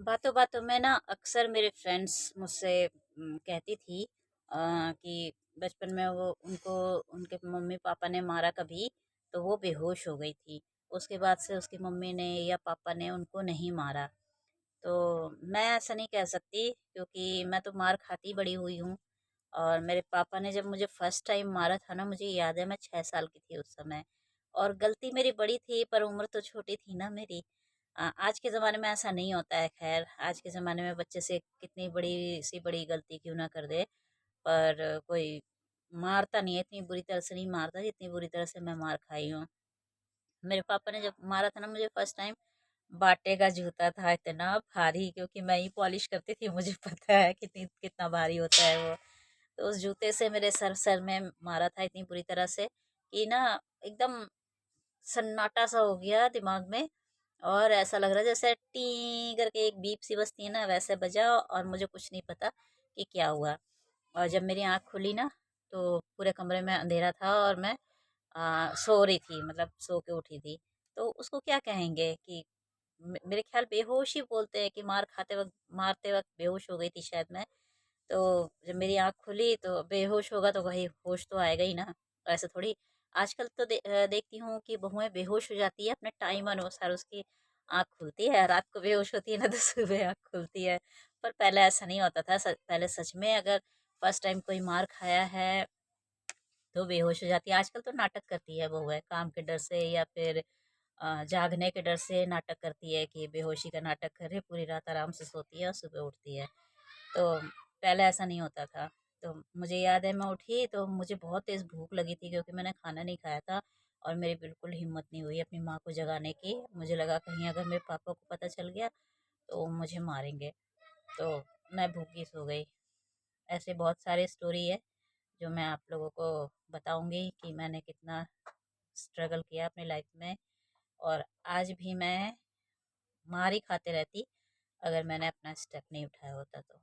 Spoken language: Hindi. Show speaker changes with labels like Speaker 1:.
Speaker 1: बातों बातों में ना अक्सर मेरे फ्रेंड्स मुझसे कहती थी कि बचपन में वो उनको उनके मम्मी पापा ने मारा कभी तो वो बेहोश हो गई थी। उसके बाद से उसकी मम्मी ने या पापा ने उनको नहीं मारा। तो मैं ऐसा नहीं कह सकती क्योंकि मैं तो मार खाती बड़ी हुई हूँ। और मेरे पापा ने जब मुझे फर्स्ट टाइम मारा था ना, मुझे याद है मैं 6 साल की थी उस समय। और गलती मेरी बड़ी थी पर उम्र तो छोटी थी ना मेरी। आज के ज़माने में ऐसा नहीं होता है। खैर, आज के ज़माने में बच्चे से कितनी बड़ी सी बड़ी गलती क्यों ना कर दे, पर कोई मारता नहीं है, इतनी बुरी तरह से नहीं मारता जितनी बुरी तरह से मैं मार खाई हूँ। मेरे पापा ने जब मारा था ना मुझे फर्स्ट टाइम, बाटे का जूता था इतना भारी, क्योंकि मैं ही पॉलिश करती थी, मुझे पता है कितना भारी होता है वो। तो उस जूते से मेरे सर सर में मारा था इतनी बुरी तरह से कि ना एकदम सन्नाटा सा हो गया दिमाग में। और ऐसा लग रहा है जैसे टी करके एक बीप सी बजती है ना, वैसे बजा और मुझे कुछ नहीं पता कि क्या हुआ। और जब मेरी आँख खुली ना तो पूरे कमरे में अंधेरा था और मैं सो रही थी, मतलब सो के उठी थी। तो उसको क्या कहेंगे कि मेरे ख्याल बेहोश ही बोलते हैं कि मार खाते वक़्त, मारते वक़्त बेहोश हो गई थी शायद मैं। तो जब मेरी आँख खुली तो बेहोश होगा तो वही होश तो आएगा ही ना। ऐसे थोड़ी आजकल तो देखती हूँ कि बहुएँ बेहोश हो जाती है, अपने टाइम अनुसार उसकी आँख खुलती है। रात को बेहोश होती है ना तो सुबह आँख खुलती है। पर पहले ऐसा नहीं होता था। पहले सच में अगर फर्स्ट टाइम कोई मार खाया है तो बेहोश हो जाती है। आजकल तो नाटक करती है बहुएँ, काम के डर से या फिर जागने के डर से नाटक करती है कि बेहोशी का नाटक करे, पूरी रात आराम से सोती है और सुबह उठती है। तो पहले ऐसा नहीं होता था। तो मुझे याद है मैं उठी तो मुझे बहुत तेज़ भूख लगी थी क्योंकि मैंने खाना नहीं खाया था और मेरी बिल्कुल हिम्मत नहीं हुई अपनी माँ को जगाने की। मुझे लगा कहीं अगर मेरे पापा को पता चल गया तो वो मुझे मारेंगे। तो मैं भूखी सो गई। ऐसे बहुत सारे स्टोरी है जो मैं आप लोगों को बताऊँगी कि मैंने कितना स्ट्रगल किया अपनी लाइफ में। और आज भी मैं मार ही खाते रहती अगर मैंने अपना स्टेप नहीं उठाया होता तो।